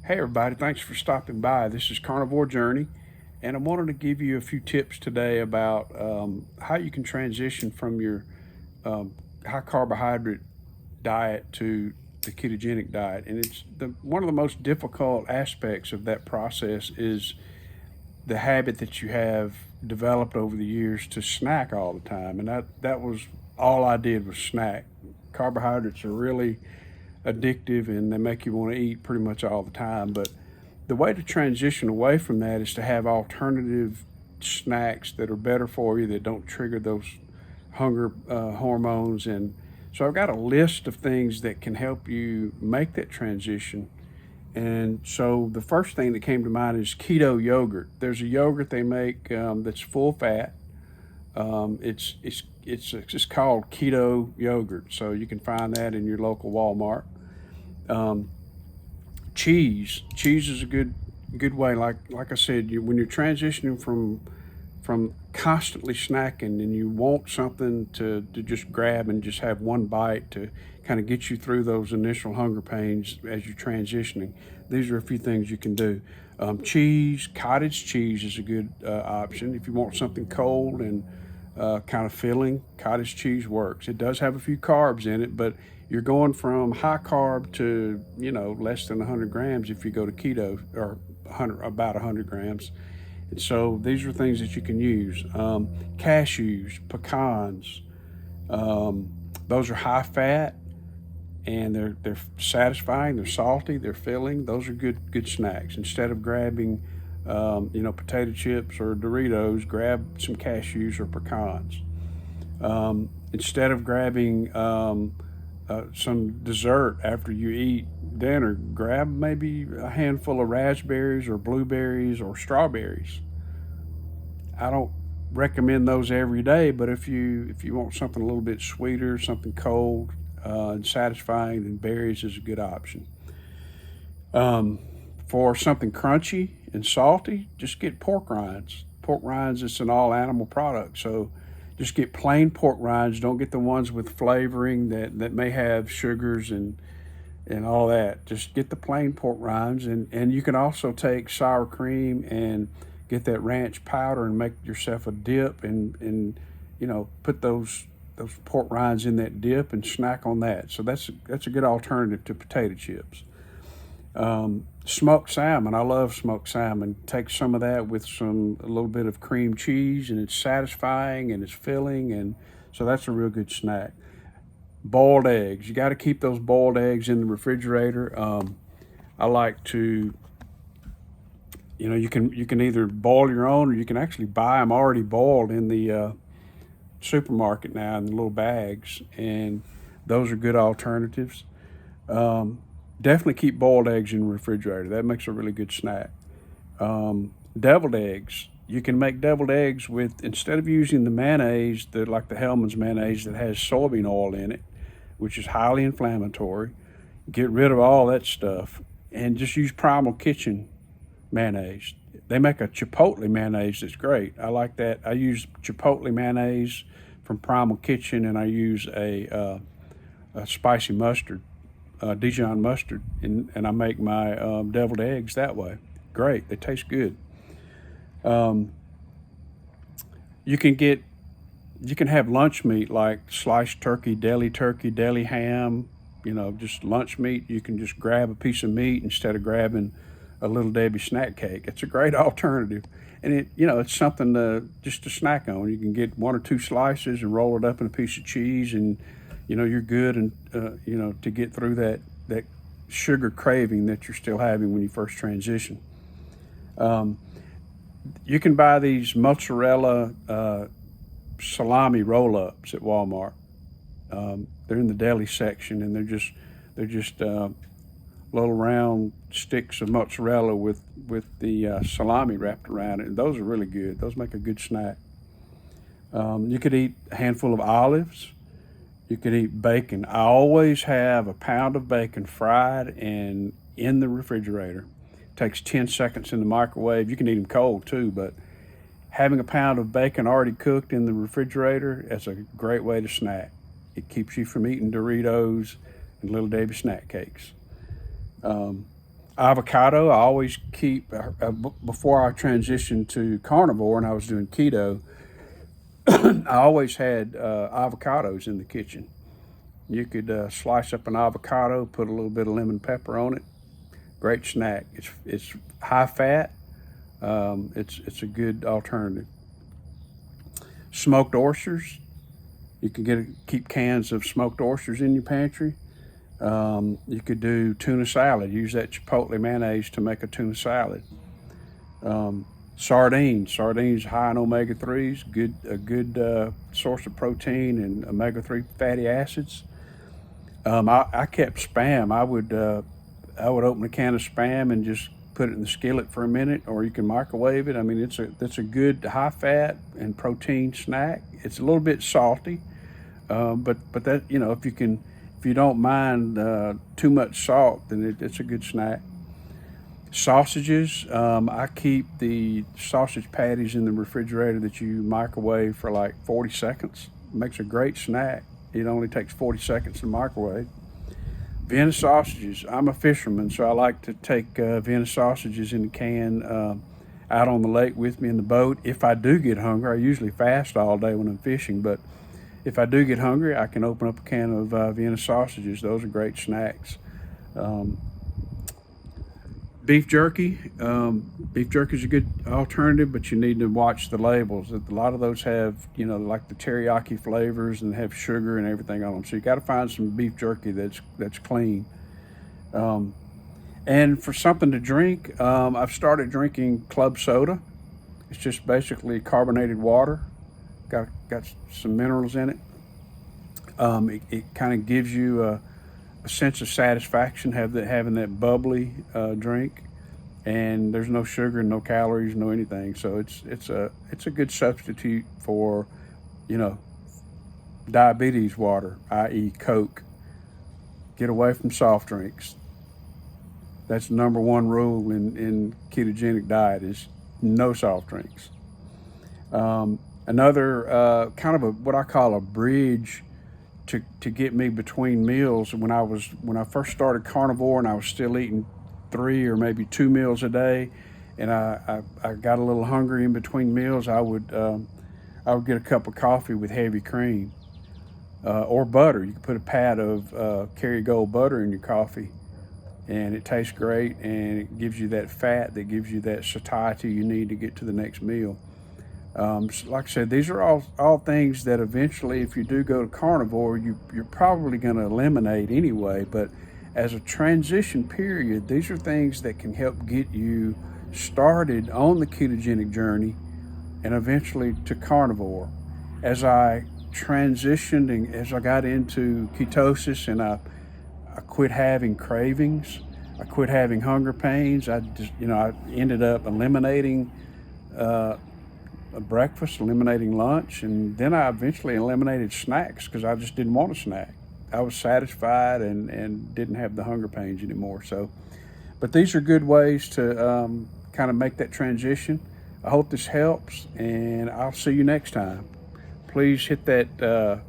Hey everybody, thanks for stopping by. This is Carnivore Journey, and I wanted to give you a few tips today about how you can transition from your um, high carbohydrate diet to the ketogenic diet. And one of the most difficult aspects of that process is the habit that you have developed over the years to snack all the time, and that was all I did was snack. Carbohydrates are really addictive and they make you want to eat pretty much all the time. But the way to transition away from that is to have alternative snacks that are better for you, that don't trigger those hunger hormones. And so I've got a list of things that can help you make that transition. And so the first thing that came to mind is keto yogurt. There's a yogurt they make that's full fat. It's called keto yogurt, so you can find that in your local Walmart. Um, cheese is a good way. Like I said, when you're transitioning from constantly snacking and you want something to just grab and just have one bite to kind of get you through those initial hunger pains as you're transitioning, these are a few things you can do. Cottage cheese is a good option if you want something cold and kind of filling. Cottage cheese works. It does have a few carbs in it, but you're going from high carb to less than 100 grams if you go to keto, or about 100 grams. And so these are things that you can use. Cashews, pecans, those are high fat and they're satisfying. They're salty. They're filling. Those are good snacks. Instead of grabbing potato chips or Doritos, grab some cashews or pecans. Instead of grabbing some dessert after you eat dinner, grab maybe a handful of raspberries or blueberries or strawberries. I don't recommend those every day, but if you want something a little bit sweeter, something cold and satisfying, then berries is a good option. Um, for something crunchy and salty, just get pork rinds. Pork rinds is an all animal product, so just get plain pork rinds. Don't get the ones with flavoring that may have sugars and all that. Just get the plain pork rinds, and you can also take sour cream and get that ranch powder and make yourself a dip and put those pork rinds in that dip and snack on that. So that's a good alternative to potato chips. Smoked salmon. I love smoked salmon. Take some of that with a little bit of cream cheese, and it's satisfying and it's filling, and so that's a real good snack. Boiled eggs. You got to keep those boiled eggs in the refrigerator. I like to, you can either boil your own, or you can actually buy them already boiled in the supermarket now in the little bags, and those are good alternatives. Um, Definitely keep boiled eggs in the refrigerator. That makes a really good snack. Deviled eggs. You can make deviled eggs with, instead of using the mayonnaise, like the Hellman's mayonnaise that has soybean oil in it, which is highly inflammatory. Get rid of all that stuff and just use Primal Kitchen mayonnaise. They make a chipotle mayonnaise that's great. I like that. I use chipotle mayonnaise from Primal Kitchen, and I use a spicy mustard, Dijon mustard, and I make my deviled eggs that way. Great, they taste good. Um, you can get you can have lunch meat like sliced turkey, deli ham. Just lunch meat. You can just grab a piece of meat instead of grabbing a little Debbie snack cake. It's a great alternative, and it's something to snack on. You can get one or two slices and roll it up in a piece of cheese, and you're good, and to get through that sugar craving that you're still having when you first transition. Um, you can buy these mozzarella salami roll-ups at Walmart. They're in the deli section, and they're just little round sticks of mozzarella with the salami wrapped around it, and those are really good. Those make a good snack. You could eat a handful of olives. You could eat bacon. I always have a pound of bacon fried and in the refrigerator. It takes 10 seconds in the microwave. You can eat them cold too, but having a pound of bacon already cooked in the refrigerator, that's a great way to snack. It keeps you from eating Doritos and Little Debbie snack cakes. Um, Avocado, I always keep, before I transitioned to carnivore and I was doing keto, I always had avocados in the kitchen. You could slice up an avocado, put a little bit of lemon pepper on it. Great snack. It's high fat. It's a good alternative. Smoked oysters. You can keep cans of smoked oysters in your pantry. You could do tuna salad. Use that chipotle mayonnaise to make a tuna salad. Sardines high in omega-3s. A good source of protein and omega-3 fatty acids. I kept Spam. I would open a can of Spam and just put it in the skillet for a minute, or you can microwave it. I mean, that's a good high fat and protein snack. It's a little bit salty, but that, if you don't mind too much salt, then it's a good snack. Sausages. I keep the sausage patties in the refrigerator that you microwave for like 40 seconds. It makes a great snack. It only takes 40 seconds to microwave. Vienna sausages. I'm a fisherman, so I like to take Vienna sausages in a can out on the lake with me in the boat. If I do get hungry, I usually fast all day when I'm fishing, but if I do get hungry, I can open up a can of Vienna sausages. Those are great snacks. Um, Beef jerky. Beef jerky is a good alternative, but you need to watch the labels. A lot of those have, like the teriyaki flavors and have sugar and everything on them. So you got to find some beef jerky that's clean. Um, and for something to drink, I've started drinking club soda. It's just basically carbonated water. Got some minerals in it. It kind of gives you a sense of satisfaction having that bubbly drink, and there's no sugar, no calories, no anything. So it's a good substitute for, you know, diabetes water, i.e. Coke. Get away from soft drinks. That's the number one rule in ketogenic diet is no soft drinks. Another kind of what I call a bridge to get me between meals when I first started carnivore and I was still eating 3 or maybe 2 meals a day, and I got a little hungry in between meals. I would get a cup of coffee with heavy cream or butter. You can put a pat of Kerrygold butter in your coffee, and it tastes great, and it gives you that fat that gives you that satiety you need to get to the next meal. So like I said, these are all things that eventually, if you do go to carnivore, you're probably going to eliminate anyway. But as a transition period, these are things that can help get you started on the ketogenic journey and eventually to carnivore. As I transitioned and as I got into ketosis and I quit having cravings, I quit having hunger pains. I ended up eliminating a breakfast, eliminating lunch, and then I eventually eliminated snacks because I just didn't want a snack. I was satisfied and didn't have the hunger pains anymore. So, but these are good ways to kind of make that transition. I hope this helps, and I'll see you next time. Please hit that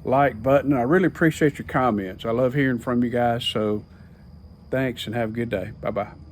like button. I really appreciate your comments. I love hearing from you guys. So, thanks and have a good day. Bye bye.